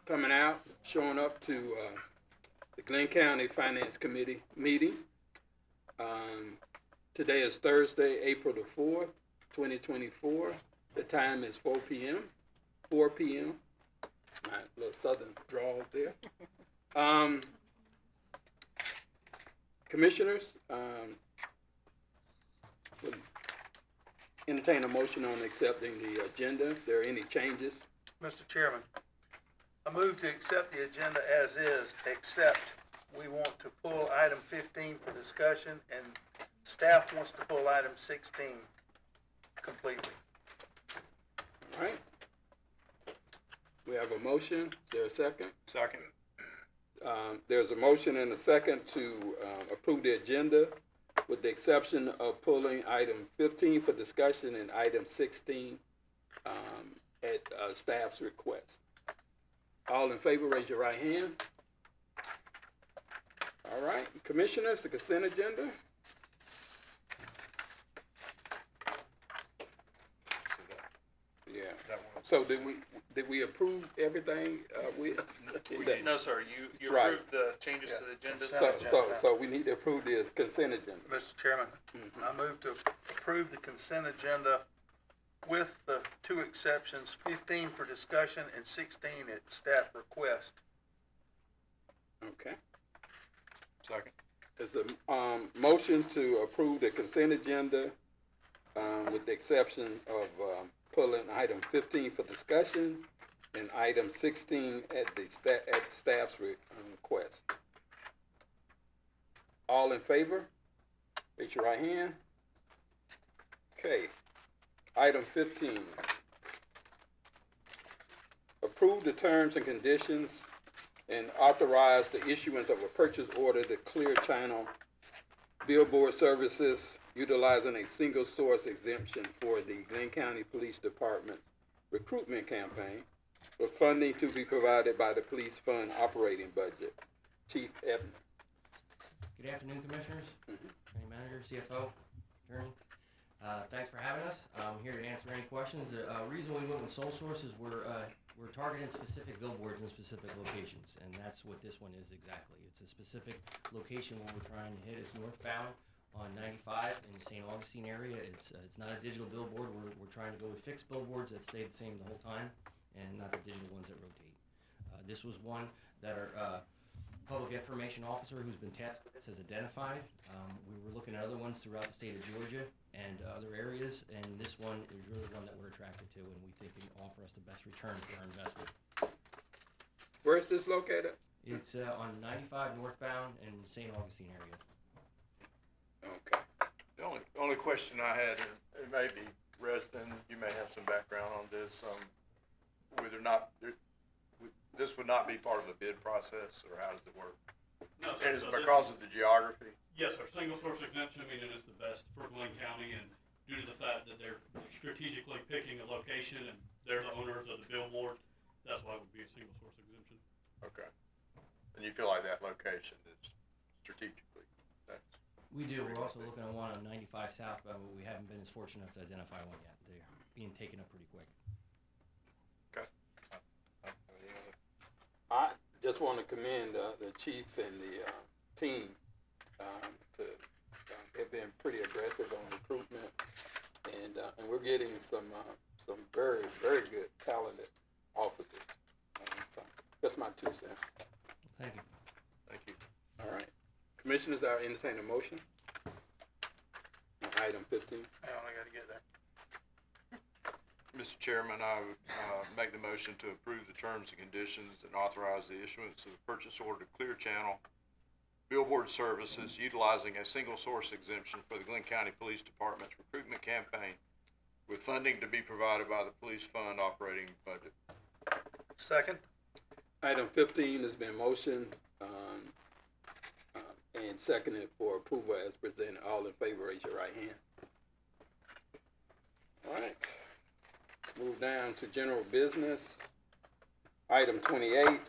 coming out, showing up to the Glenn County Finance Committee meeting. Today is Thursday, April the 4th, 2024. The time is 4 p.m. 4 p.m. My little southern drawl there. Commissioners, will entertain a motion on accepting the agenda. If there are any changes, Mr. Chairman, I move to accept the agenda as is, except we want to pull item 15 for discussion, and staff wants to pull item 16 completely. all right? We have a motion. Is there a second? Second. There's a motion and a second to approve the agenda with the exception of pulling item 15 for discussion and item 16 at staff's request. All in favor, raise your right hand. All right, commissioners, the consent agenda. Yeah. So did we approve everything? No, sir, you Right. approved the changes to the agenda. So we need to approve the consent agenda. Mr. Chairman, I move to approve the consent agenda with the two exceptions, 15 for discussion and 16 at staff request. Okay. Second. There's a motion to approve the consent agenda with the exception of pulling item 15 for discussion and item 16 at the staff's request. All in favor? Raise your right hand. Okay. Item 15. Approve the terms and conditions and authorize the issuance of a purchase order to Clear Channel billboard services utilizing a single source exemption for the Glenn County Police Department recruitment campaign with funding to be provided by the police fund operating budget. Chief Ebner. Good afternoon, Commissioners, Training Manager, CFO, Attorney. Thanks for having us. I'm here to answer any questions. The reason we went with sole source is we're targeting specific billboards in specific locations, and that's what this one is exactly. It's a specific location where we're trying to hit. It's northbound on 95 in the St. Augustine area. It's not a digital billboard. We're trying to go with fixed billboards that stay the same the whole time, and not the digital ones that rotate. This was one that our public information officer, who's been tasked with this, has identified. We were looking at other ones throughout the state of Georgia and other areas, and this one is really one that we're attracted to, and we think can offer us the best return for our investment. Where is this located? It's on 95 northbound in the St. Augustine area. Okay. The only question I had, and it may be Reston, you may have some background on this, whether or not this would not be part of the bid process, or how does it work? No, sir. And is it So because of the geography? Yes, sir. Single source exemption, meaning it's the best for Glenn County, and due to the fact that they're strategically picking a location and they're the owners of the billboard, that's why it would be a single source exemption. Okay. And you feel like that location is strategically, that's. We do. We're also looking at one on 95 southbound, but we haven't been as fortunate enough to identify one yet. They're being taken up pretty quick. Okay. I just want to commend the chief and the team. They've been pretty aggressive on recruitment, and we're getting some very, very good, talented officers. So that's my 2 cents. Thank you. Thank you. All right. Commissioners, I entertain a motion on item 15. I only got to get there. Mr. Chairman, I would make the motion to approve the terms and conditions and authorize the issuance of a purchase order to Clear Channel billboard services utilizing a single source exemption for the Glenn County Police Department's recruitment campaign with funding to be provided by the police fund operating budget. Second? Item 15 has been motioned and seconded for approval as presented. All in favor, raise your right hand. All right. Move down to general business. Item 28,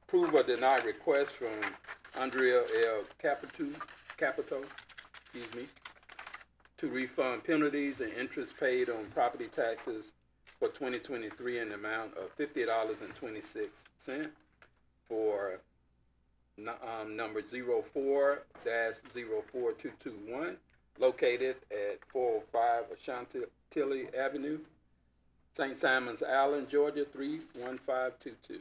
approve or deny request from Andrea L. Capito, to refund penalties and interest paid on property taxes for 2023 in the amount of $50.26 for number 04-04221, located at 405 Chantilly Avenue, St. Simons Island, Georgia 31522.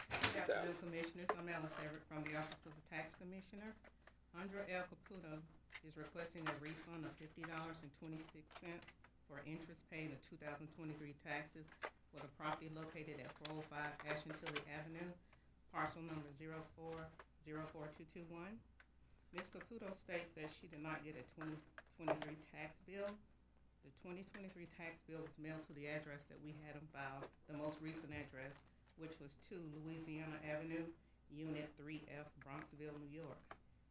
Good afternoon, Commissioners. I'm Alice Everett from the Office of the Tax Commissioner. Andra L. Caputo is requesting a refund of $50.26 for interest paid in 2023 taxes for the property located at 405 Chantilly Avenue, parcel number 04-04221. Ms. Caputo states that she did not get a 2023 tax bill. The 2023 tax bill was mailed to the address that we had on file, the most recent address, which was 2 Louisiana Avenue, Unit 3F, Bronxville, New York.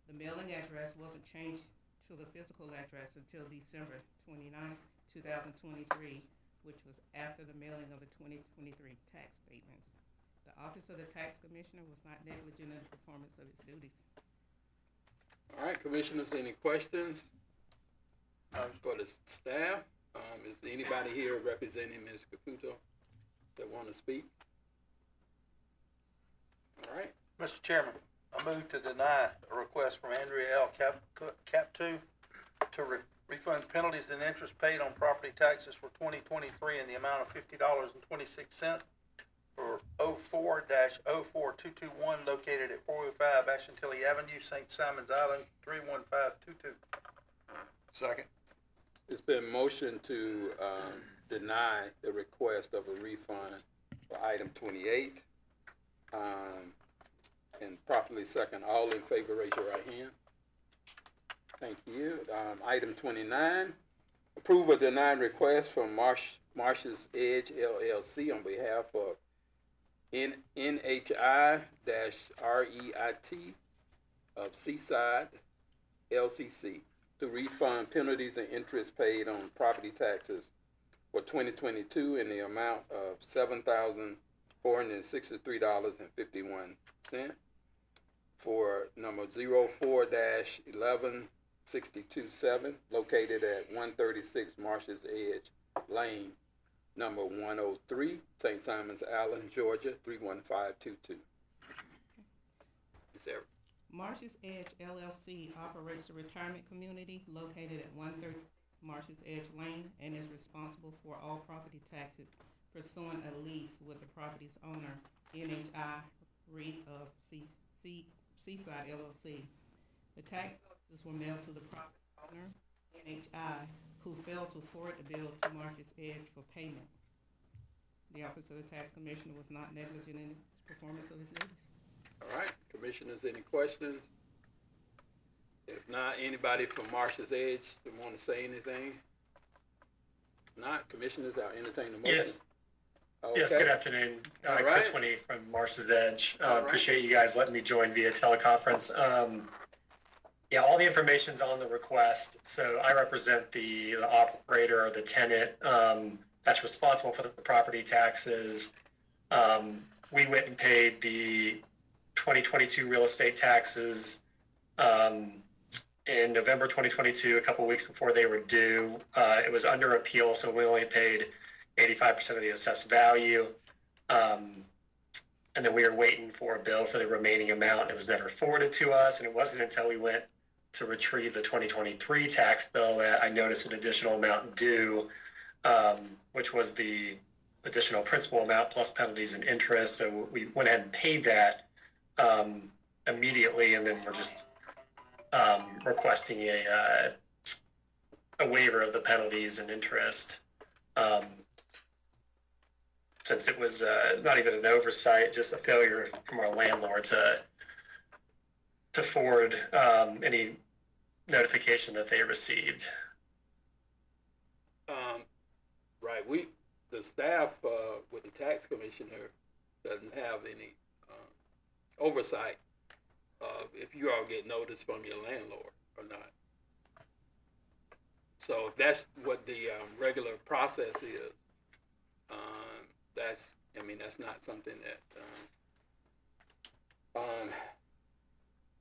The mailing address wasn't changed to the physical address until December 29, 2023, which was after the mailing of the 2023 tax statements. The Office of the Tax Commissioner was not negligent in the performance of its duties. All right, Commissioners, any questions for the staff? Is anybody here representing Ms. Caputo that want to speak? All right. Mr. Chairman, I move to deny a request from Andrea L. Caputo to refund penalties and interest paid on property taxes for 2023 in the amount of $50.26 for 04-04221 located at 405 Chantilly Avenue, St. Simons Island, 31522. Second. It's been motioned to deny the request of a refund for item 28. And properly second. All in favor, raise your right hand. Thank you. Item 29, approve or deny request from Marsh's Edge LLC on behalf of NHI-REIT of Seaside LCC to refund penalties and interest paid on property taxes for 2022 in the amount of $7,463.51 for number 04-11627, located at 136 Marsh's Edge Lane, number 103, St. Simons Island, Georgia, 31522. Ms. Everett. Marsh's Edge LLC operates a retirement community located at 130 Marsh's Edge Lane and is responsible for all property taxes pursuant a lease with the property's owner, NHI REIT of Seaside LLC. The tax notices were mailed to the property owner, NHI, who failed to forward the bill to Marsh's Edge for payment. The Office of the Tax Commissioner was not negligent in its performance of its duties. All right, Commissioners, any questions? If not, anybody from Marsh's Edge that want to say anything? If not, Commissioners, I'll entertain the motion. Yes. Okay. Yes, good afternoon. All Chris right. Winnie from Marsh's Edge. All right. Appreciate you guys letting me join via teleconference. Yeah, all the information's on the request. So I represent the operator or the tenant that's responsible for the property taxes. We went and paid the 2022 real estate taxes in November 2022, a couple weeks before they were due. It was under appeal, so we only paid 85% of the assessed value. And then we were waiting for a bill for the remaining amount. It was never forwarded to us, and it wasn't until we went to retrieve the 2023 tax bill that I noticed an additional amount due, which was the additional principal amount plus penalties and interest. So we went ahead and paid that immediately, and then we're just requesting a waiver of the penalties and interest. Since it was not even an oversight, just a failure from our landlord to forward any notification that they received. Right, the staff with the tax commissioner doesn't have any oversight of if you all get notice from your landlord or not. So if that's what the regular process is, that's not something that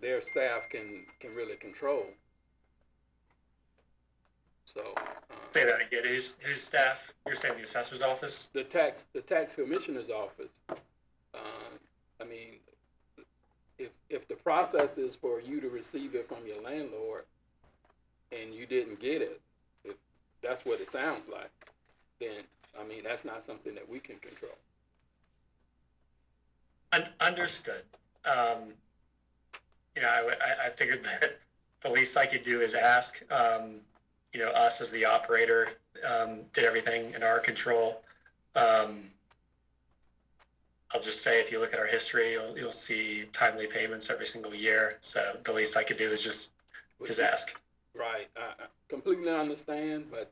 their staff can really control. So, Say that again. Who's staff? You're saying the assessor's office? the tax commissioner's office, I mean, if the process is for you to receive it from your landlord and you didn't get it, if that's what it sounds like, then, I mean, that's not something that we can control. Understood. You know, I figured that the least I could do is ask. You know, us as the operator did everything in our control. I'll just say, if you look at our history, you'll see timely payments every single year. So the least I could do is just ask. Right, I completely understand, but,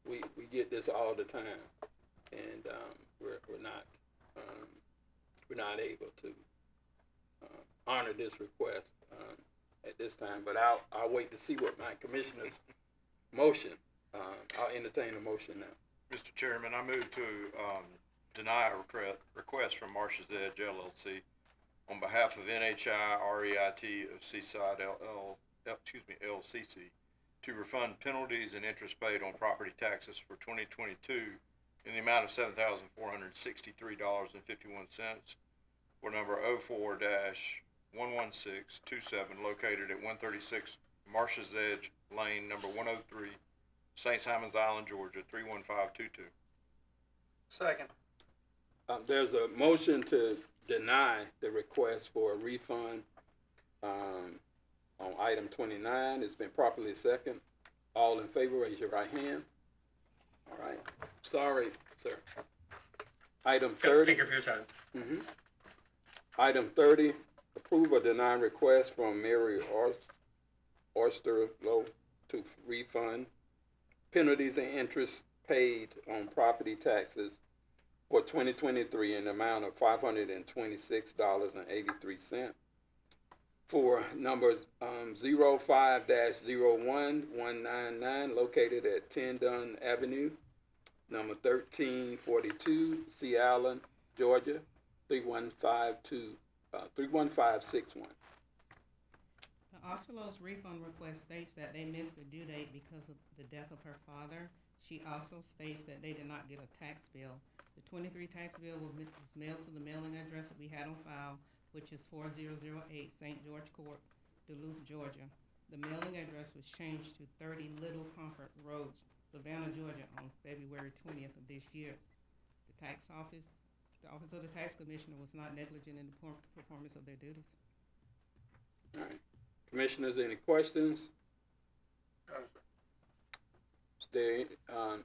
we get this all the time, and, we're not able to, honor this request, at this time, but I'll wait to see what my commissioner's motion, I'll entertain a motion now. Mr. Chairman, I move to, deny a request from Marsh's Edge LLC on behalf of NHI REIT of Seaside LCC to refund penalties and interest paid on property taxes for 2022 in the amount of $7,463.51 for number 04-11627 located at 136 Marsh's Edge Lane, number 103, St. Simons Island, Georgia, 31522. Second. There's a motion to deny the request for a refund, on item 29. It's been properly second. All in favor, raise your right hand. All right. Sorry, sir. Item 30. Thank you for your time. Item 30, approve or deny request from Mary Osterloh to refund penalties and interest paid on property taxes for 2023 in the amount of $526.83 for number 05-01199 located at 10 Dunn Avenue, number 1342 Sea Island, Georgia, 31561. The Osterloh's refund request states that they missed the due date because of the death of her father. She also states that they did not get a tax bill. The 23 tax bill was mailed to the mailing address that we had on file, which is 4008 St. George Court, Duluth, Georgia. The mailing address was changed to 30 Little Comfort Road, Savannah, Georgia, on February 20th of this year. The Office of the Tax Commissioner was not negligent in the performance of their duties. All right. Commissioners, any questions? Is there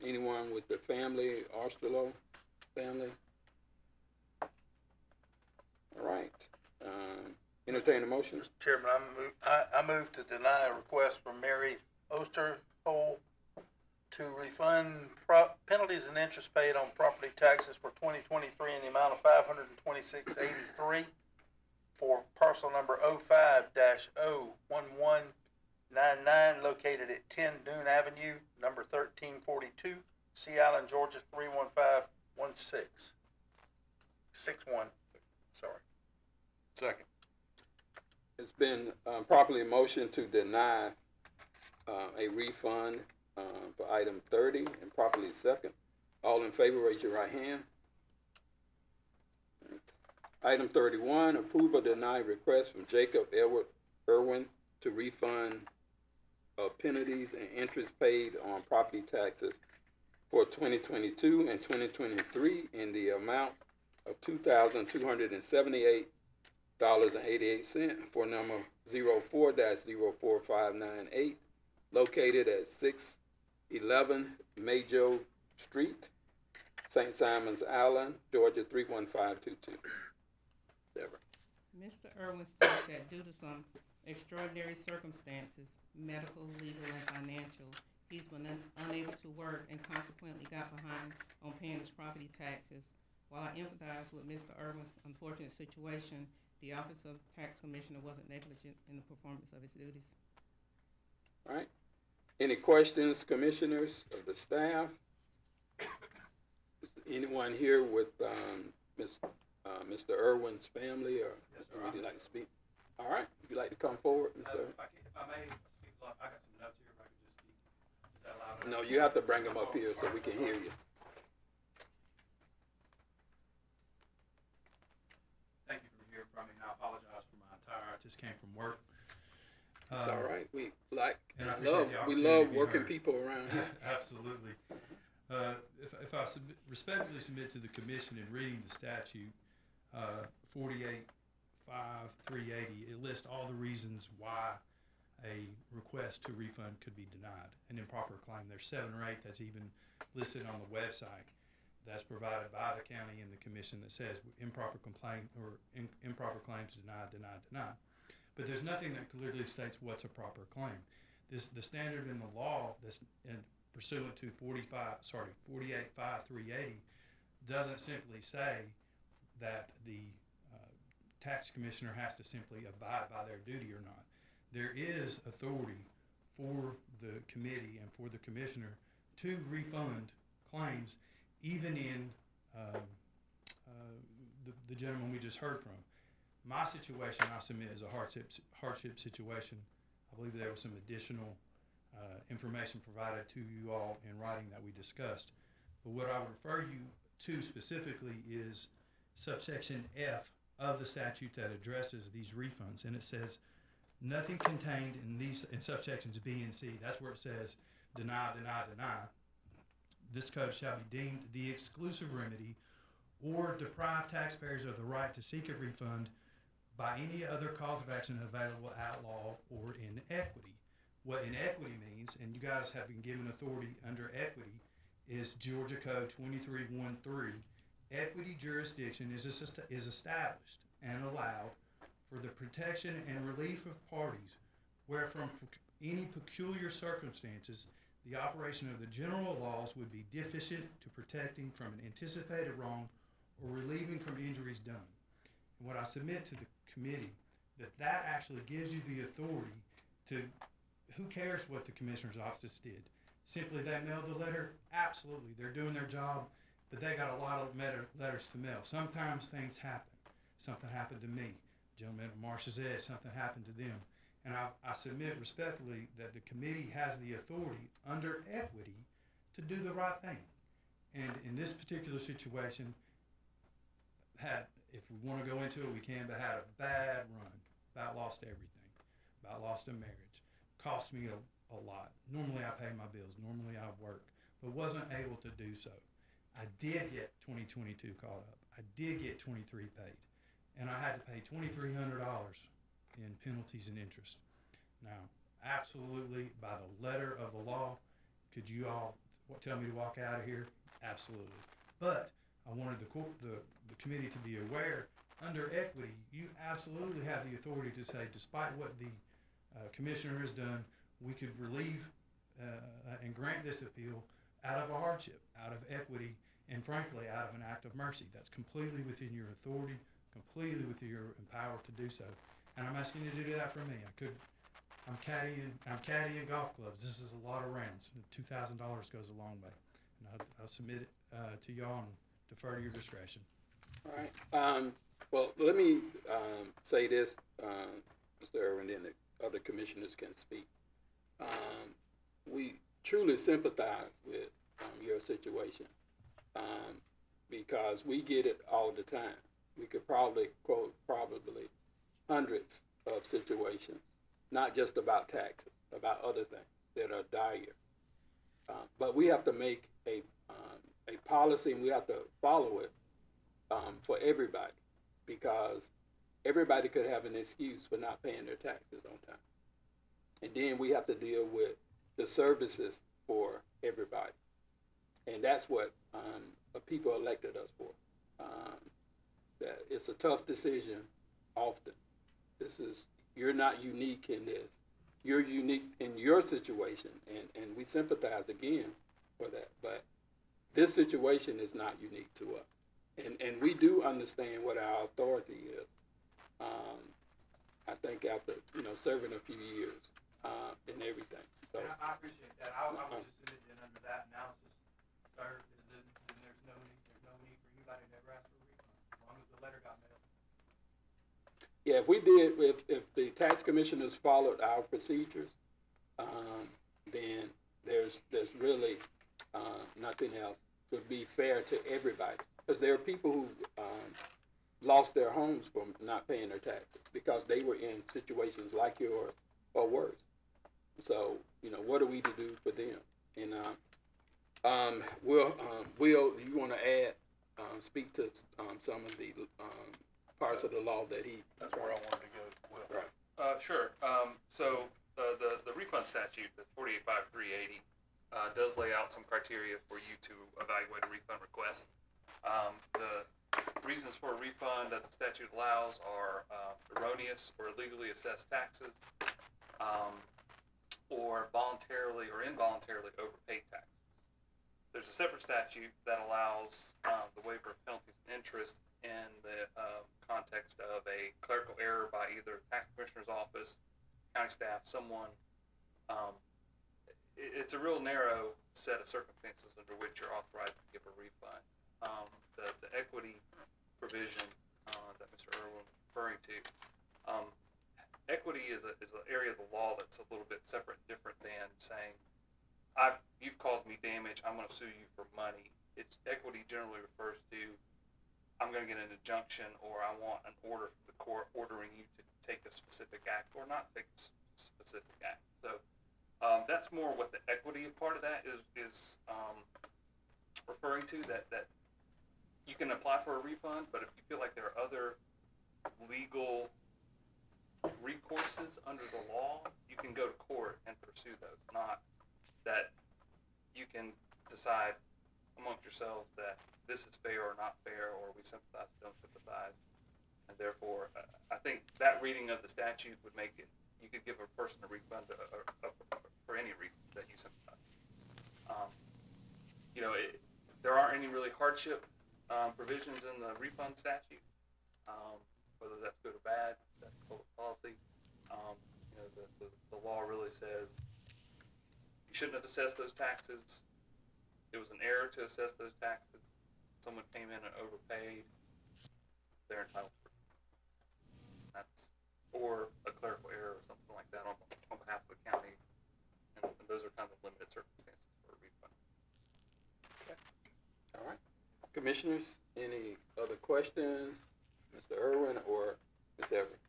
anyone with the family, Osterloh family? All right. Entertain a motion. Mr. Chairman, I move to deny a request from Mary Osterloh to refund penalties and interest paid on property taxes for 2023 in the amount of $526.83 for parcel number 05-01199 located at 10 Dune Avenue, number 1342, Sea Island, Georgia, 31516. 61, sorry. Second. It's been properly motioned to deny a refund for item 30 and properly second. All in favor, raise your right hand. Item 31, approve or deny request from Jacob Edward Irwin to refund penalties and interest paid on property taxes for 2022 and 2023 in the amount of $2,278.88 for number 04-04598 located at 611 Majo Street, St. Simons Island, Georgia, 31522. Deborah. Mr. Irwin states that due to some extraordinary circumstances, medical, legal, and financial, he's been unable to work and consequently got behind on paying his property taxes. While I empathize with Mr. Irwin's unfortunate situation, the Office of Tax Commissioner wasn't negligent in the performance of his duties. All right. Any questions, commissioners, of the staff? Is anyone here with Mr. Irwin's family, or would you like to speak? All right. Would you like to come forward, Mr. If I may speak, I got some notes here. If I could just speak. Is that loud No, you have to bring them up here so we can hear you. Thank you for hearing from me, and I apologize for my attire. I just came from work. It's all right. We like, and I we appreciate love, the we opportunity love to be working heard. people around here. Absolutely. If I respectfully submit to the commission in reading the statute, 48-5-380, it lists all the reasons why a request to refund could be denied, an improper claim. There's 7 or 8 that's even listed on the website that's provided by the county and the commission that says improper complaint or improper claims denied. But there's nothing that clearly states what's a proper claim. The standard in the law that's pursuant to 48-5-380 doesn't simply say that the tax commissioner has to simply abide by their duty or not. There is authority for the committee and for the commissioner to refund claims, even in the gentleman we just heard from. My situation, I submit, is a hardship situation. I believe there was some additional information provided to you all in writing that we discussed. But what I would refer you to specifically is subsection F of the statute that addresses these refunds, and it says nothing contained in subsections B and C. That's where it says deny. This code shall be deemed the exclusive remedy or deprive taxpayers of the right to seek a refund by any other cause of action available at law or in equity. What inequity means, and you guys have been given authority under equity, is Georgia Code 2313. Equity jurisdiction is established and allowed for the protection and relief of parties where from any peculiar circumstances the operation of the general laws would be deficient to protecting from an anticipated wrong or relieving from injuries done. And what I submit to the committee, that actually gives you the authority to, who cares what the commissioner's office did? Simply they mailed the letter? Absolutely, they're doing their job, but they got a lot of letters to mail. Sometimes things happen. Something happened to me. Gentleman at Marsh's Edge, something happened to them. And I submit respectfully that the committee has the authority under equity to do the right thing. And in this particular situation, if we want to go into it, we can, but had a bad run. About lost everything. About lost a marriage. Cost me a lot. Normally I pay my bills. Normally I work. But wasn't able to do so. I did get 2022 caught up. I did get 23 paid. And I had to pay $2,300 in penalties and interest. Now, absolutely, by the letter of the law, could you all tell me to walk out of here? Absolutely. But I wanted the committee to be aware, under equity, you absolutely have the authority to say, despite what the commissioner has done, we could relieve and grant this appeal out of a hardship, out of equity, and frankly, out of an act of mercy. That's completely within your authority, completely within your power to do so. And I'm asking you to do that for me. I'm caddying golf clubs. This is a lot of rounds. $2,000 goes a long way. And I'll submit it to y'all and defer to your discretion. All right. Well, let me say this, Mr. Irwin, then the other commissioners can speak. We truly sympathize with your situation because we get it all the time. We could probably quote hundreds of situations, not just about taxes, about other things that are dire. But we have to make a policy, and we have to follow it for everybody, because everybody could have an excuse for not paying their taxes on time. And then we have to deal with the services for everybody. And that's what people elected us for. That it's a tough decision often. You're not unique in this. You're unique in your situation, and we sympathize again for that. But this situation is not unique to us. And we do understand what our authority is. I think after, serving a few years and everything. So And I appreciate that. I would just submit that under that analysis, sir, is that then there's no need for anybody to ever ask for a refund, as long as the letter got mailed. yeah, if the tax commissioners followed our procedures, then there's really, nothing else would be fair to everybody. Because there are people who, lost their homes from not paying their taxes because they were in situations like yours or worse. So, what are we to do for them? And, Will, you wanna add, speak to, some of the, parts of the law that he. That's where I wanted to go, Will. Right. Sure. So the refund statute, the 485380, does lay out some criteria for you to evaluate a refund request. The reasons for a refund that the statute allows are erroneous or illegally assessed taxes, or voluntarily or involuntarily overpaid taxes. There's a separate statute that allows the waiver of penalties and interest in the context of a clerical error by either the tax commissioner's office, county staff, someone. It's a real narrow set of circumstances under which you're authorized to give a refund. The equity provision that Mr. Irwin was referring to, equity is an area of the law that's a little bit separate and different than saying, you've caused me damage, I'm going to sue you for money. Equity generally refers to, I'm going to get an injunction, or I want an order from the court ordering you to take a specific act or not take a specific act. So that's more what the equity part of that is referring to, that you can apply for a refund, but if you feel like there are other legal recourses under the law, you can go to court and pursue those. Not that you can decide amongst yourselves that this is fair or not fair, or we sympathize or don't sympathize. And therefore, I think that reading of the statute would make it, you could give a person a refund for any reason that you sympathize. There aren't any really hardship provisions in the refund statute, whether that's good or bad, that's public policy. The law really says you shouldn't have assessed those taxes. It was an error to assess those taxes. Someone came in and overpaid, they're entitled to it. That's, or a clerical error or something like that on behalf of the county, and those are kind of limited circumstances for a refund. All right. Commissioners, any other questions? Mr. Irwin or Ms. Everett?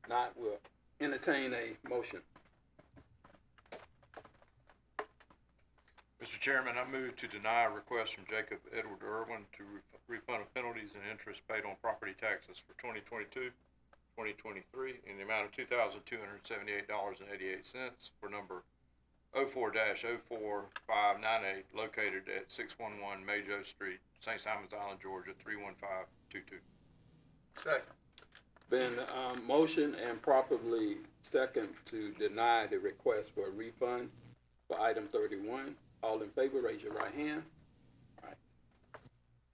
Not, we'll entertain a motion. Mr. Chairman, I move to deny a request from Jacob Edward Irwin to refund of penalties and interest paid on property taxes for 2022, 2023 in the amount of $2,278.88 for number 04-04598 located at 611 Majo Street, St. Simons Island, Georgia 31522. Second. Been motion and properly second to deny the request for a refund for item 31. All in favor, raise your right hand. All right.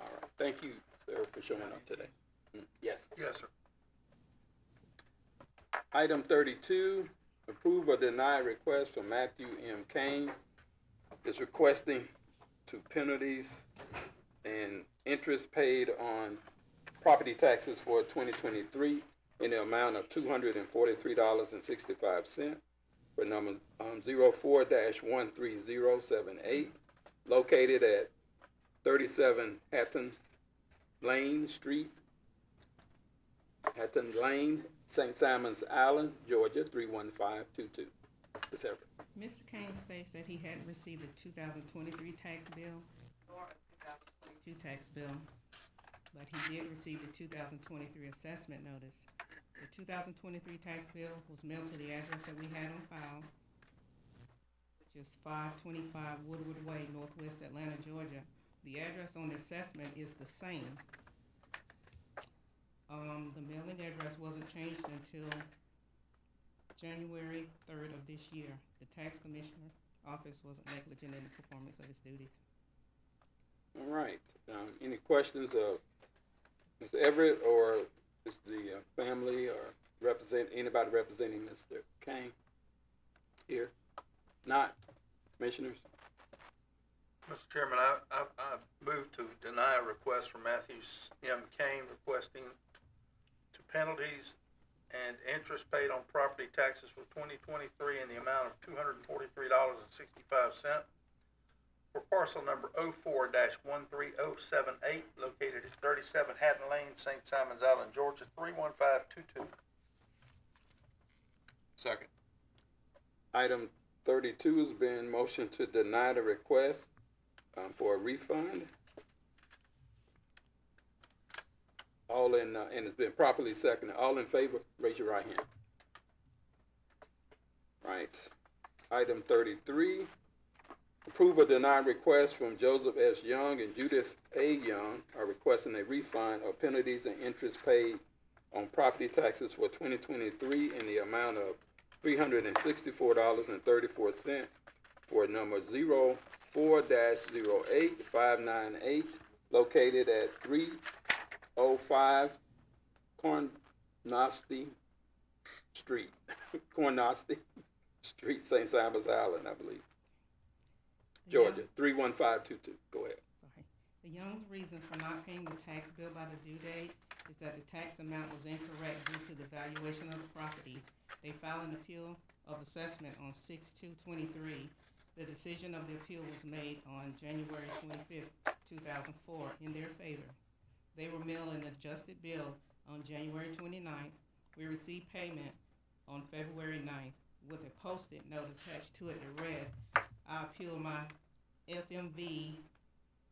All right. Thank you, sir, for showing up today. Yes. Yes, sir. Item 32, approve or deny request from Matthew M. Kane. Is requesting to penalties and interest paid on property taxes for 2023 in the amount of $243.65 for number 04-13078, located at 37 Hatton Lane, St. Simons Island, Georgia 31522. Ms. Everett. Mr. Kane states that he hadn't received a 2023 tax bill or a 2022 tax bill, but he did receive the 2023 assessment notice. The 2023 tax bill was mailed to the address that we had on file, which is 525 Woodward Way, Northwest Atlanta, Georgia. The address on the assessment is the same. The mailing address wasn't changed until January 3rd of this year. The tax commissioner office wasn't negligent in the performance of its duties. All right. Any questions of Mr. Everett, or is the family or anybody representing Mr. Kane here? Not, commissioners? Mr. Chairman, I move to deny a request from Matthew M. Kane requesting to penalties and interest paid on property taxes for 2023 in the amount of $243.65 $2,000.65 for parcel number 04-13078, located at 37 Hatton Lane, St. Simons Island, Georgia, 31522. Second. Item 32 has been motion to deny the request for a refund. And it's been properly seconded. All in favor, raise your right hand. Right. Item 33, approve or deny request from Joseph S. Young and Judith A. Young are requesting a refund of penalties and interest paid on property taxes for 2023 in the amount of $364.34 for number 04-08598 located at 305 Cornosti Street, Cornosti Street, St. Simons Island, I believe, Georgia, 31522. Go ahead. Sorry. The Young's reason for not paying the tax bill by the due date is that the tax amount was incorrect due to the valuation of the property. They filed an appeal of assessment on 6/2/23. The decision of the appeal was made on January 25th, 2004 in their favor. They were mailed an adjusted bill on January 29th. We received payment on February 9th with a post-it note attached to it that read, I appeal my FMV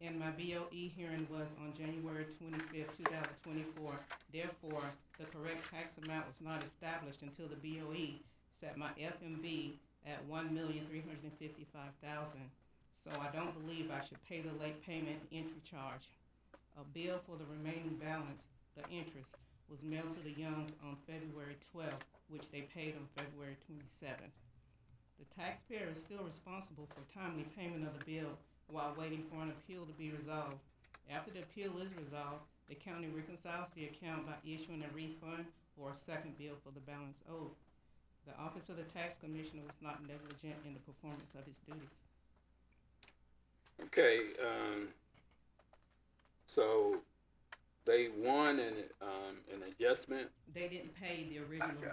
and my BOE hearing was on January 25th, 2024. Therefore, the correct tax amount was not established until the BOE set my FMV at $1,355,000. So I don't believe I should pay the late payment entry charge. A bill for the remaining balance, the interest, was mailed to the Youngs on February 12th, which they paid on February 27th. The taxpayer is still responsible for timely payment of the bill while waiting for an appeal to be resolved. After the appeal is resolved, the county reconciles the account by issuing a refund or a second bill for the balance owed. The Office of the Tax Commissioner was not negligent in the performance of his duties. Okay, so they won an adjustment. They didn't pay the original bill.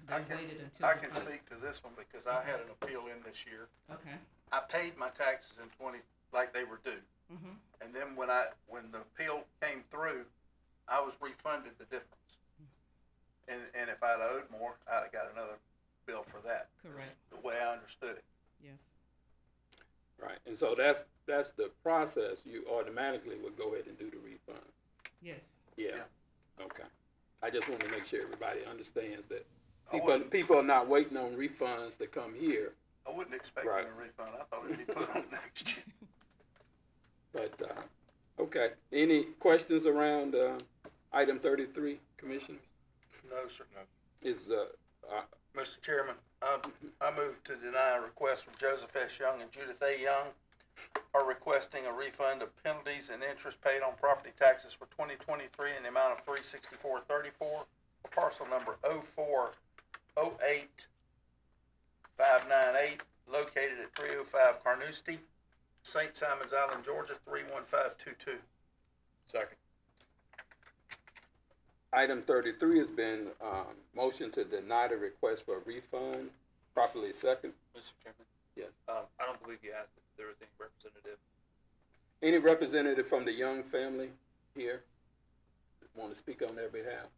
I They can- waited until. I can speak to this one because I had an appeal in this year. Okay. I paid my taxes in like they were due. Mm-hmm. And then when the appeal came through, I was refunded the difference. And if I'd owed more, I'd have got another bill for that. Correct. The way I understood it. Yes. Right, and so that's the process. You automatically would go ahead and do the refund. Yes. Yeah. Okay. I just want to make sure everybody understands that I wouldn't- people are not waiting on refunds to come here. I wouldn't expect Right. a refund. I thought it'd be put on next year. But, okay. Any questions around, item 33, Commissioners? No, sir. No. Is, Mr. Chairman, I move to deny a request from Joseph S. Young and Judith A. Young are requesting a refund of penalties and interest paid on property taxes for 2023 in the amount of $364.34 for parcel number 04-08598 located at 305 Carnoustie, St. Simons Island, Georgia, 31522. Second. item 33 has been, motion to deny the request for a refund, properly second. Mr. Chairman? Yes. I don't believe you asked if there was any representative. Any representative from the Young family here want to speak on their behalf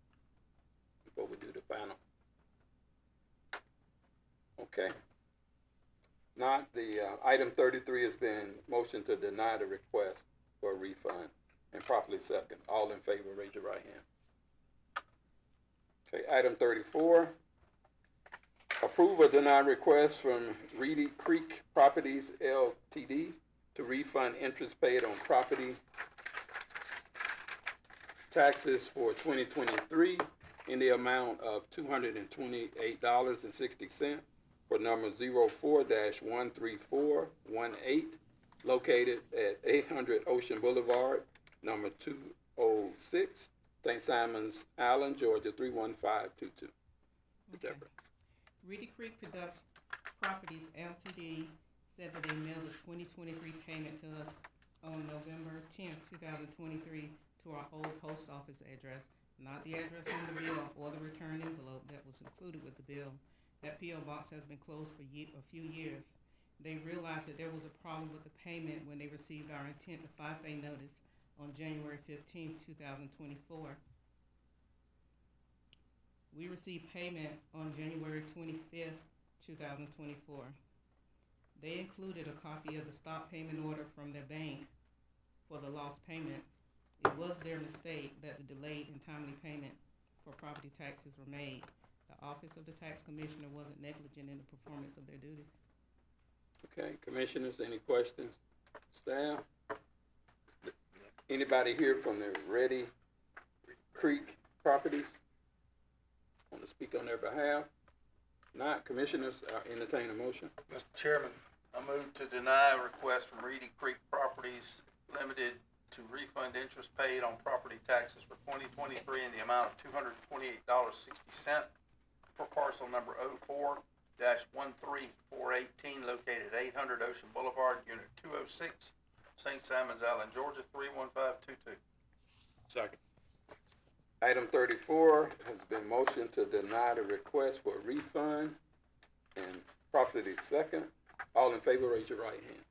before we do the final? Okay. Not the, item 33 has been motion to deny the request for a refund and properly second. All in favor, raise your right hand. Okay, item 34, approve or deny request from Reedy Creek Properties Ltd. to refund interest paid on property taxes for 2023 in the amount of $228.60 for number 04-13418 located at 800 Ocean Boulevard, number 206, St. Simons Island, Georgia, 31522. Okay. Reedy Creek Properties Ltd. said that they mailed the 2023 payment to us on November 10th, 2023 to our old post office address, not the address on the bill or the return envelope that was included with the bill. That P.O. box has been closed for a few years. They realized that there was a problem with the payment when they received our intent to FIFA notice on January 15th, 2024. We received payment on January 25th, 2024. They included a copy of the stop payment order from their bank for the lost payment. It was their mistake that the delayed and timely payment for property taxes were made. The Office of the Tax Commissioner wasn't negligent in the performance of their duties. Okay, commissioners, any questions? Staff? Anybody here from the Ready Creek Properties? Want to speak on their behalf? Not, commissioners, entertain a motion. Mr. Chairman, I move to deny a request from Reedy Creek Properties Limited to refund interest paid on property taxes for 2023 in the amount of $228.60 for parcel number 04-13418 located 800 Ocean Boulevard, Unit 206, St. Simons Island, Georgia 31522. Second. Item 34 has been motioned to deny the request for a refund and properly second. All in favor, raise your right hand.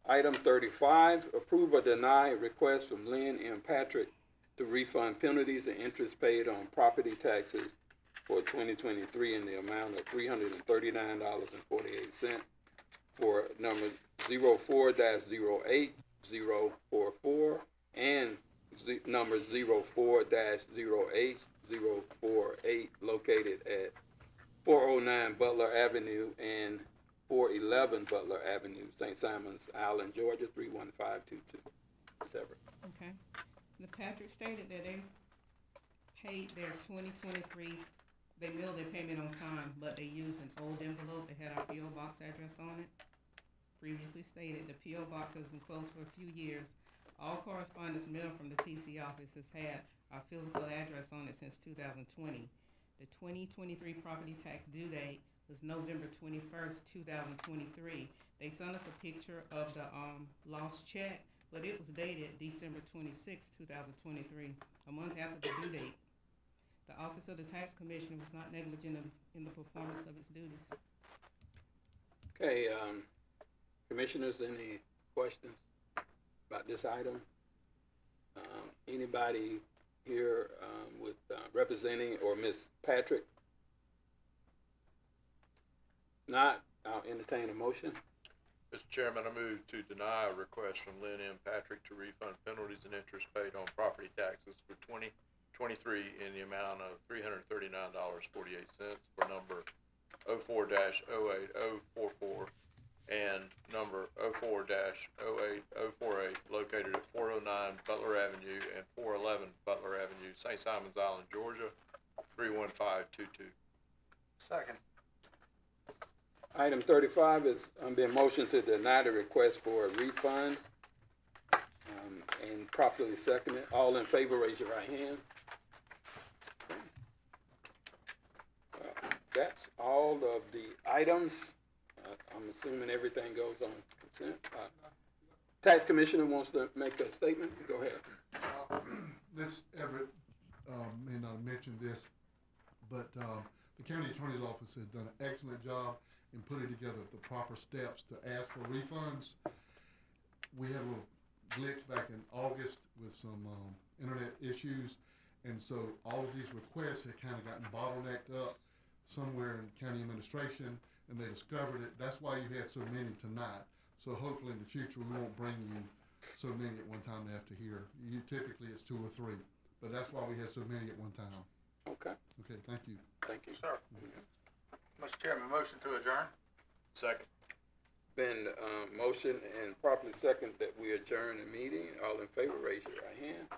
Item 35, approve or deny a request from Lynn M. Patrick to refund penalties and interest paid on property taxes for 2023 in the amount of $339.48 for number 04-08044 and number 04-08048 located at 409 Butler Avenue and 411 Butler Avenue, St. Simons Island, Georgia 31522. Separate. Okay. The Patrick stated that they paid their 2023, they mailed their payment on time, but they used an old envelope that had our P.O. Box address on it. Previously stated, the P.O. Box has been closed for a few years. All correspondence mailed from the TC office has had our physical address on it since 2020. The 2023 property tax due date was November 21st, 2023. They sent us a picture of the lost check, but it was dated December 26, 2023, a month after the due date. The Office of the Tax Commissioner was not negligent in the performance of its duties. Okay, commissioners, any questions about this item? Anybody here with representing or Ms. Patrick? Not, I'll entertain a motion. Mr. Chairman, I move to deny a request from Lynn M. Patrick to refund penalties and interest paid on property taxes for 2023 in the amount of $339.48 for number 04-08044 and number 04-08048 located at 409 Butler Avenue and 411 Butler Avenue, St. Simons Island, Georgia 31522. Second. Item 35 is being motioned to deny the request for a refund and properly seconded. All in favor, raise your right hand. That's all of the items. I'm assuming everything goes on consent. Tax Commissioner wants to make a statement. Go ahead. Ms. Everett may not have mentioned this, but the County Attorney's Office has done an excellent job in putting together the proper steps to ask for refunds. We had a little glitch back in August with some internet issues, and so all of these requests had kind of gotten bottlenecked up somewhere in county administration, and they discovered it. That's why you had so many tonight. So hopefully in the future we won't bring you so many at one time to have to hear. Typically it's 2 or 3, but that's why we had so many at one time. Okay. Okay, thank you. Thank you. Sir. Mr. Chairman, motion to adjourn. Second. Been motion and properly second that we adjourn the meeting. All in favor, raise your right hand.